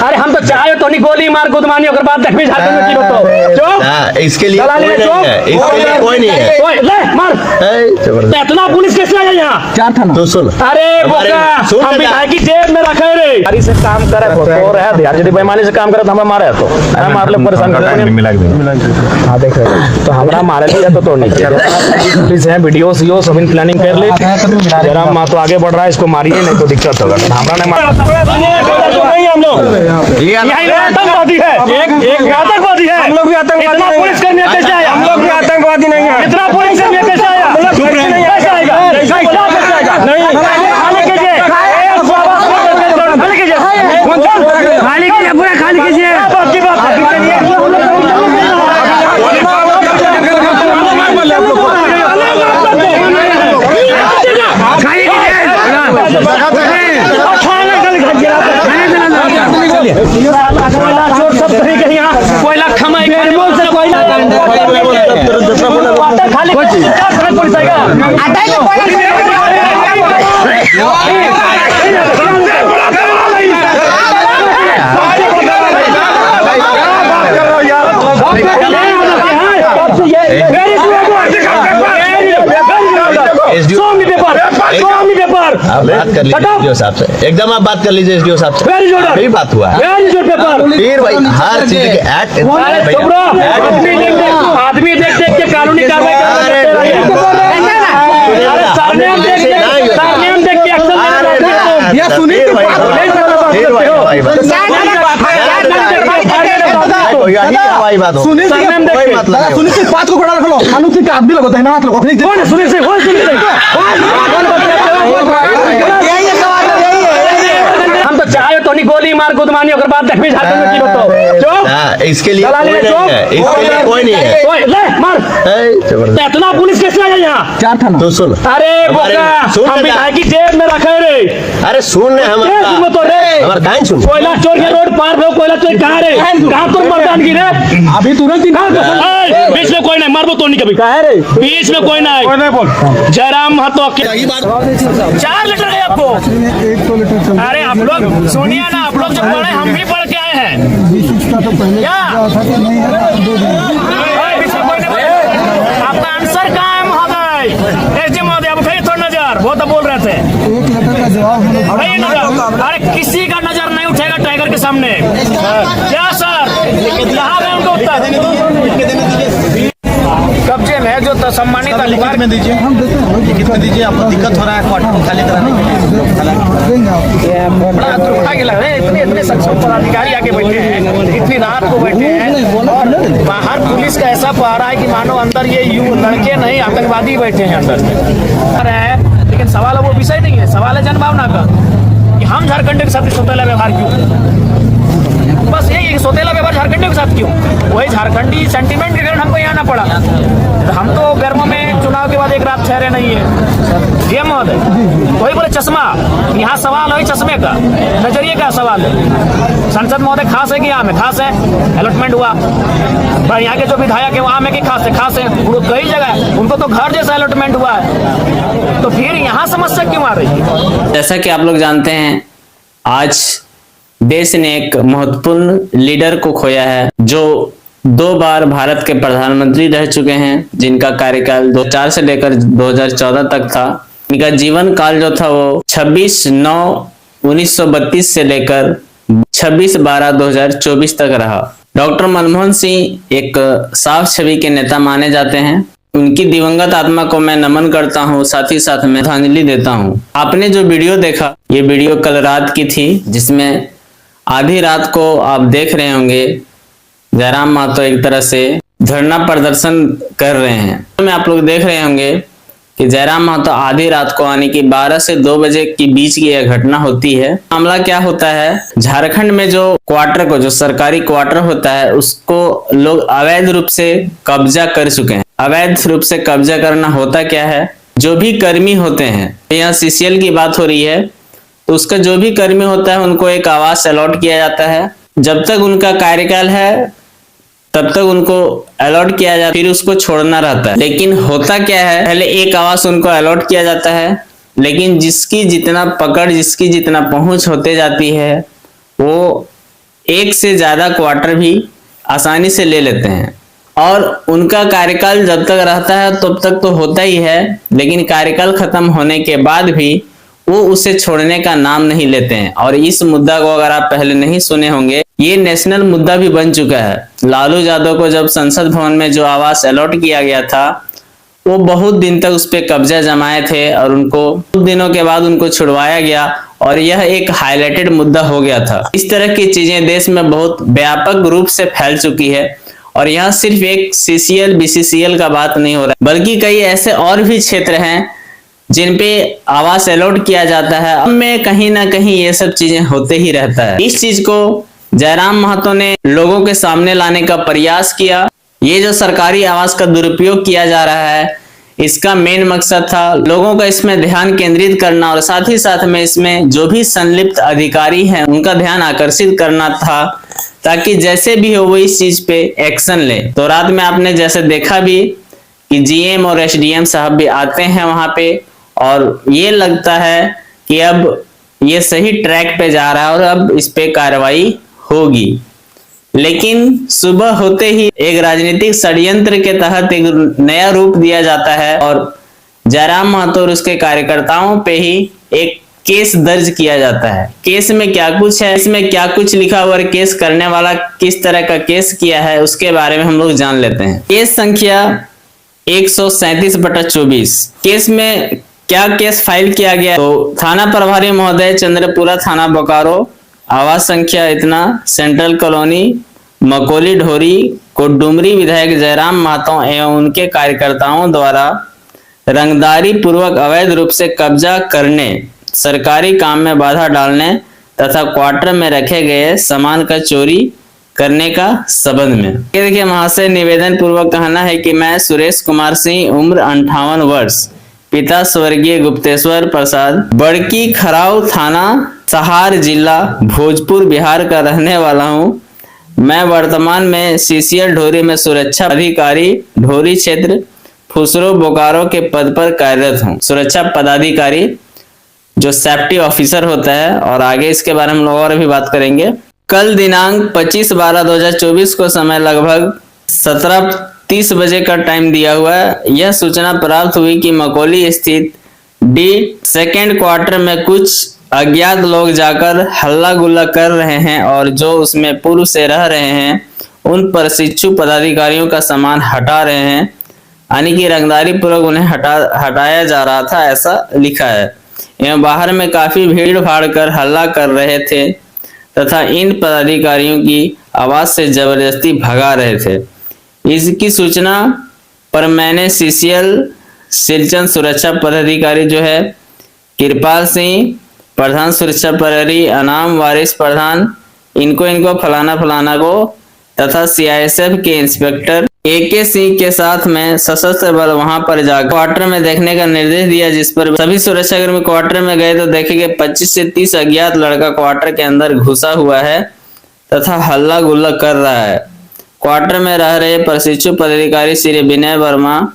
अरे हम तो चाहे तो नहीं गोली मार गुदमानी अगर बात देख भी झारखंड में की बताओ चुप इसके लिए कोई नहीं है ओए ले मार इतना पुलिस कैसे आया यहाँ 4 थाना तो सुन अरे बोका हम विधायक की जेब में रखे रे गाड़ी से काम करे तो रहे यार यदि बेईमानी से काम करे तो हमें मारे तो मार ले परेशान कर मिला हां देख रहे तो हमरा मारे लिया तो नहीं पुलिस है वीडियो सीओ सब इन प्लानिंग कर ले जरा मां तो आगे बढ़ रहा है इसको मारिए नहीं तो दिक्कत होगा हमरा नहीं नहीं हम लोग ये आतंकवादी है एक आतंकवादी है हम लोग भी आतंकवादी पुलिस करने कैसे आया हम लोग भी आतंकवादी नहीं है इतना पुलिस करने कैसे आया कैसे आएगा नहीं खाली कीजिए खाली कीजिए पूरा खाली कीजिए बात की बात कोयला खमाई बात कर लीजिए एसडीओ साहब से एकदम आप बात कर लीजिए एसडीओ साहब से यही बात हुआ फिर भाई हर चीज के एक्ट आदमी देख देख के कानूनी कार्रवाई बात को खड़ा रख लो कानून से आदमी लगता है ना हाथ लगो सुनिए से हम तो चाहे तो नहीं गोली मार गुदमानी अगर बात देख भी झारखंड में की बताओ चुप इसके लिए कोई नहीं है ओए ले मार इतना पुलिस कैसे आया यहाँ 4 थाना तो सुन अरे बोका हम विधायक की जेब में रखे रे अरे सुन रे हम तो रे हमारा कान सुन कोयला चोर के रोड पार हो कोयला चोर कहाँ रे कहाँ तुम मर्दानगी रे अभी तुरंत बीच में कोई नहीं मारबो तो नहीं कभी कहा रे बीच में कोई नहीं बोल जयराम महतो 4 लीटर है आपको 1 लीटर अरे आप लोग सुनिए ना आप लोग जो पढ़े हम भी पढ़ के आए हैं आपका आंसर कहाँ है महोदय एसडी महोदय आप उठाइए थोड़ा नजर वो तो बोल रहे थे 1 लीटर का जवाब उठाइए नजर अरे किसी का नजर नहीं उठेगा टाइगर के सामने क्या सर कहाँ गए उनको उत्तर कब्जे में जो सम्मानित अधिकार में दीजिए हम देते हैं कितना दीजिए आपको दिक्कत हो रहा है क्वार्टर खाली कराने के लिए बड़ा दुर्भाग्य लग रहा है इतने सक्षम पदाधिकारी आके बैठे हैं इतनी रात को बैठे हैं और बाहर पुलिस का ऐसा पहरा है कि मानो अंदर ये लड़के नहीं आतंकवादी बैठे हैं अंदर है लेकिन सवाल वो विषय नहीं है सवाल है जनभावना का कि हम झारखंड के साथ सौतेला व्यवहार क्यों बस यही सौतेला व्यवहार झारखंडी के साथ क्यों वही झारखंडी सेंटीमेंट के कारण हमको यहाँ आना पड़ा हम तो गर्म में चुनाव के बाद एक रात ठहरे नहीं है ये महोदय वही बोले चश्मा यहाँ सवाल है चश्मे का नजरिए का सवाल है संसद महोदय खास है कि यहाँ में खास है अलॉटमेंट हुआ पर यहाँ के जो विधायक है वहाँ में कि खास है वो कई जगह उनको तो घर जैसा अलॉटमेंट हुआ है तो फिर यहाँ समस्या क्यों आ रही है जैसा कि आप लोग जानते हैं आज देश ने एक महत्वपूर्ण लीडर को खोया है जो 2 बार भारत के प्रधानमंत्री रह चुके हैं जिनका कार्यकाल 2004 से लेकर 2014 तक था। इनका जीवन काल जो था वो 26/9/1932 से लेकर 26/12/2024 तक रहा। डॉक्टर मनमोहन सिंह एक साफ छवि के नेता माने जाते हैं। उनकी दिवंगत आत्मा को मैं नमन करता हूँ, साथ ही साथ मैं श्रद्धांजलि देता हूँ। आपने जो वीडियो देखा ये वीडियो कल रात की थी जिसमें आधी रात को आप देख रहे होंगे जयराम महतो एक तरह से धरना प्रदर्शन कर रहे हैं। तो में आप लोग देख रहे होंगे कि जयराम महतो आधी रात को यानी कि 12 से 2 बजे के बीच की यह घटना होती है। मामला क्या होता है, झारखंड में जो क्वार्टर को जो सरकारी क्वार्टर होता है उसको लोग अवैध रूप से कब्जा कर चुके हैं। अवैध रूप से कब्जा करना होता क्या है, जो भी कर्मी होते हैं, यहाँ सीसीएल की बात हो रही है तो उसका जो भी कर्मी होता है उनको एक आवास अलॉट किया जाता है। जब तक उनका कार्यकाल है तब तक उनको अलॉट किया जाता है, फिर उसको छोड़ना रहता है। लेकिन होता क्या है, पहले एक आवास उनको अलॉट किया जाता है लेकिन जिसकी जितना पकड़ जिसकी जितना पहुंच होते जाती है वो एक से ज्यादा क्वार्टर भी आसानी से ले लेते हैं और उनका कार्यकाल जब तक रहता है तब तक तो होता ही है, लेकिन कार्यकाल खत्म होने के बाद भी वो उसे छोड़ने का नाम नहीं लेते हैं। और इस मुद्दा को अगर आप पहले नहीं सुने होंगे, ये नेशनल मुद्दा भी बन चुका है। लालू यादव को जब संसद भवन में जो आवास अलॉट किया गया था, वो बहुत दिन तक उस पर कब्जा जमाए थे और उनको कुछ दिनों के बाद उनको छुड़वाया गया और यह एक हाईलाइटेड मुद्दा हो गया था। इस तरह की चीजें देश में बहुत व्यापक रूप से फैल चुकी है और यहाँ सिर्फ एक CCL BCCL का बात नहीं हो रहा है, बल्कि कई ऐसे और भी क्षेत्र हैं जिन पे आवास अलॉट किया जाता है। अब में कहीं ना कहीं ये सब चीजें होते ही रहता है। इस चीज को जयराम महतो ने लोगों के सामने लाने का प्रयास किया। ये जो सरकारी आवास का दुरुपयोग किया जा रहा है, इसका मेन मकसद था लोगों का इसमें ध्यान केंद्रित करना और साथ ही साथ में इसमें जो भी संलिप्त अधिकारी हैं उनका ध्यान आकर्षित करना था, ताकि जैसे भी हो वो इस चीज पे एक्शन ले। तो रात में आपने जैसे देखा भी कि GM और SDM साहब भी आते हैं वहां पे और ये लगता है कि अब ये सही ट्रैक पे जा रहा है और अब इस पे कार्रवाई होगी। लेकिन सुबह होते ही एक राजनीतिक षड्यंत्र के तहत एक नया रूप दिया जाता है और जयराम महतो और उसके कार्यकर्ताओं पे ही एक केस दर्ज किया जाता है। केस में क्या कुछ है, इसमें क्या कुछ लिखा हुआ है, केस करने वाला किस तरह का केस किया है, उसके बारे में हम लोग जान लेते हैं। केस संख्या 137/24। केस में क्या केस फाइल किया गया, तो थाना प्रभारी महोदय चंद्रपुरा थाना बोकारो, आवास संख्या इतना, सेंट्रल कॉलोनी, मकोली ढोरी को डुमरी विधायक जयराम महतो एवं उनके कार्यकर्ताओं द्वारा रंगदारी पूर्वक अवैध रूप से कब्जा करने, सरकारी काम में बाधा डालने तथा क्वार्टर में रखे गए सामान का चोरी करने का संबंध में। देखिए महाशय, निवेदन पूर्वक कहना है कि मैं सुरेश कुमार सिंह, उम्र 58 वर्ष, पिता स्वर्गीय गुप्तेश्वर प्रसाद, बड़की खराव थाना, सहार जिला, भोजपुर, बिहार का रहने वाला हूँ। मैं वर्तमान में CCL ढोरी में सुरक्षा अधिकारी, ढोरी क्षेत्र, फुसरो, बोकारो के पद पर कार्यरत हूँ। सुरक्षा पदाधिकारी जो सेफ्टी ऑफिसर होता है, और आगे इसके बारे में हम लोग और भी बात करेंगे। कल दिनांक 25/12/2024 को समय लगभग 17:30 बजे का टाइम दिया हुआ है। यह सूचना प्राप्त हुई कि मकोली स्थित D सेकेंड क्वार्टर में कुछ अज्ञात लोग जाकर हल्ला गुल्ला कर रहे हैं और जो उसमें पूर्व से रह रहे हैं उन प्रशिक्षु पदाधिकारियों का सामान हटा रहे हैं, यानी कि रंगदारी पूर्वक उन्हें हटाया जा रहा था, ऐसा लिखा है। एवं बाहर में काफी भीड़ भाड़ कर हल्ला कर रहे थे तथा इन पदाधिकारियों की आवाज से जबरदस्ती भगा रहे थे। इसकी सूचना पर मैंने CCL सिलचंद सुरक्षा पदाधिकारी जो है कृपाल सिंह, प्रधान सुरक्षा प्रहरी अनाम वारिस प्रधान, इनको फलाना को तथा CISF के इंस्पेक्टर AK सिंह के साथ में सशस्त्र बल वहां पर जाकर क्वार्टर में देखने का निर्देश दिया, जिस पर सभी सुरक्षाकर्मी क्वार्टर में गए तो देखे कि 25 से 30 अज्ञात लड़का क्वार्टर के अंदर घुसा हुआ है तथा हल्ला गुल्ला कर रहा है। क्वार्टर में रह रहे प्रशिक्षु पदाधिकारी श्री विनय वर्मा,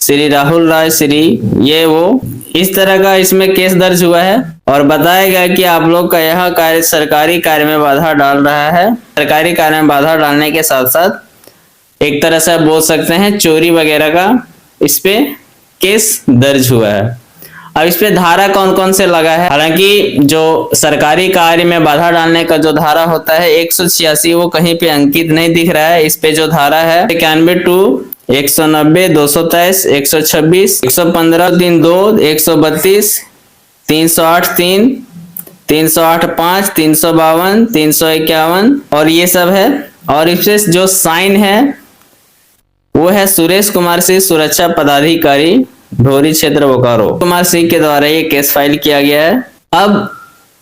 श्री राहुल राय, श्री ये वो, इस तरह का इसमें केस दर्ज हुआ है और बताया गया कि आप लोग का यह कार्य सरकारी कार्य में बाधा डाल रहा है। सरकारी कार्य में बाधा डालने के साथ साथ एक तरह से बोल सकते हैं चोरी वगैरह का इस पे केस दर्ज हुआ है। अब इस पे धारा कौन कौन से लगा है, हालांकि जो सरकारी कार्य में बाधा डालने का जो धारा होता है 186 वो कहीं पे अंकित नहीं दिख रहा है। इस पे जो धारा है 91(2), 190, 223, 126, 115(2), 132, 308(3), 308(5), 352, 351 और ये सब है। और इस पे जो साइन है वो है सुरेश कुमार सिंह, सुरक्षा पदाधिकारी, ढोरी क्षेत्र, बोकारो। कुमार सिंह के द्वारा ये केस फाइल किया गया है। अब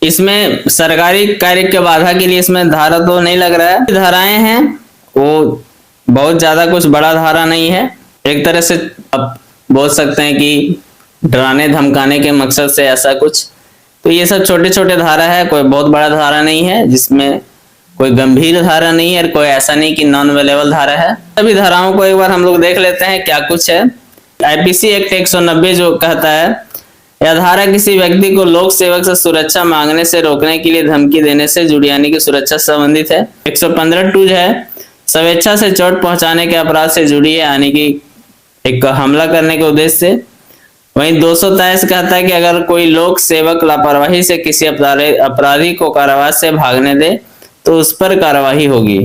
इसमें सरकारी कार्य के बाधा के लिए इसमें धारा तो नहीं लग रहा है, धाराएं हैं वो बहुत ज्यादा कुछ बड़ा धारा नहीं है। एक तरह से आप बोल सकते हैं कि डराने धमकाने के मकसद से ऐसा कुछ, तो ये सब छोटे छोटे धारा है, कोई बहुत बड़ा धारा नहीं है, जिसमें कोई गंभीर धारा नहीं है और कोई ऐसा नहीं कि नॉन अवेलेबल धारा है। सभी धाराओं को एक बार हम लोग देख लेते हैं क्या कुछ है। IPC एक्ट 190 जो कहता है यह धारा किसी व्यक्ति को लोक सेवक से सुरक्षा मांगने से रोकने के लिए धमकी देने से जुड़ी यानी कि सुरक्षा से संबंधित है। 115(2) है स्वेच्छा से चोट पहुंचाने के अपराध से जुड़ी है यानी कि एक हमला करने के उद्देश्य से। वहीं 223 कहता है कि अगर कोई लोक सेवक लापरवाही से किसी अपराधी को कारावास से भागने दे तो उस पर कार्रवाई होगी।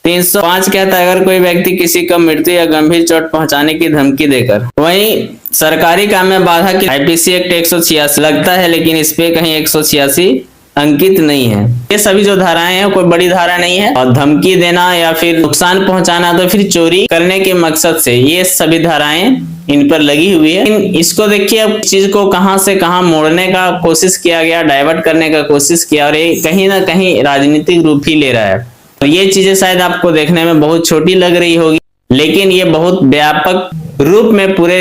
305 कहता है अगर कोई व्यक्ति किसी को मृत्यु या गंभीर चोट पहुंचाने की धमकी देकर। वहीं सरकारी काम में बाधा की आईपीसी एक्ट 186 लगता है लेकिन इस पे कहीं 186 अंकित नहीं है। ये सभी जो धाराएं हैं कोई बड़ी धारा नहीं है और धमकी देना या फिर नुकसान पहुंचाना तो फिर चोरी करने के मकसद से ये सभी धाराएं इन पर लगी हुई है। इसको देखिए अब चीज को कहां से कहां मोड़ने का कोशिश किया गया, डाइवर्ट करने का कोशिश किया और ये कहीं ना कहीं राजनीतिक रूप ही ले रहा है। तो ये चीजें शायद आपको देखने में बहुत छोटी लग रही होगी लेकिन ये बहुत व्यापक रूप में पूरे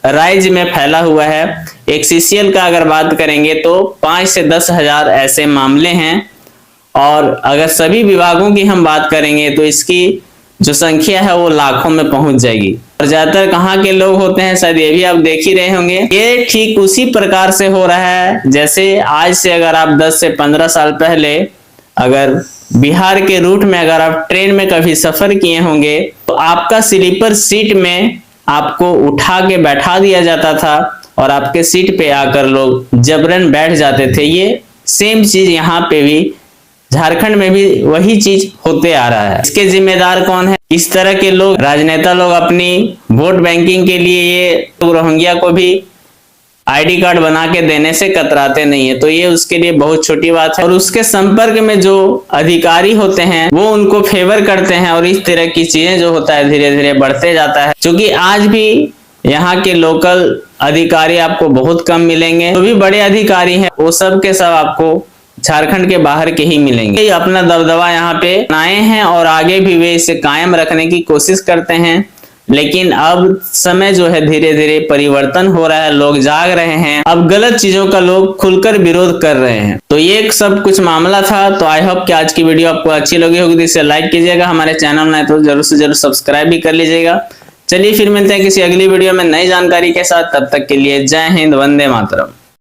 राज्य में फैला हुआ है। एक CCL का अगर बात करेंगे तो 5 से 10 हजार ऐसे मामले हैं और अगर सभी विभागों की हम बात करेंगे तो इसकी जो संख्या है वो लाखों में पहुंच जाएगी। और ज्यादातर कहाँ के लोग होते हैं शायद ये भी आप देख ही रहे होंगे। ये ठीक उसी प्रकार से हो रहा है जैसे आज से अगर आप 10 से 15 साल पहले अगर बिहार के रूट में अगर आप ट्रेन में कभी सफर किए होंगे तो आपका स्लीपर सीट में आपको उठा के बैठा दिया जाता था और आपके सीट पे आकर लोग जबरन बैठ जाते थे। ये सेम चीज यहाँ पे भी झारखंड में भी वही चीज होते आ रहा है। इसके जिम्मेदार कौन है? इस तरह के लोग, राजनेता लोग अपनी वोट बैंकिंग के लिए ये रोहिंग्या को भी आईडी कार्ड बना के देने से कतराते नहीं है। तो ये उसके लिए बहुत छोटी बात है और उसके संपर्क में जो अधिकारी होते हैं वो उनको फेवर करते हैं और इस तरह की चीजें जो होता है धीरे धीरे बढ़ते जाता है। क्योंकि आज भी यहाँ के लोकल अधिकारी आपको बहुत कम मिलेंगे। जो भी बड़े अधिकारी हैं वो सब के सब आपको झारखंड के बाहर के ही मिलेंगे। अपना दबदबा यहाँ पे बनाए हैं और आगे भी वे इसे कायम रखने की कोशिश करते हैं। लेकिन अब समय जो है धीरे धीरे परिवर्तन हो रहा है, लोग जाग रहे हैं, अब गलत चीजों का लोग खुलकर विरोध कर रहे हैं। तो ये सब कुछ मामला था। तो आई होप कि आज की वीडियो आपको अच्छी लगी होगी। तो इसे लाइक कीजिएगा, हमारे चैनल में तो जरूर से जरूर सब्सक्राइब भी कर लीजिएगा। चलिए फिर मिलते हैं किसी अगली वीडियो में नई जानकारी के साथ। तब तक के लिए जय हिंद, वंदे मातरम।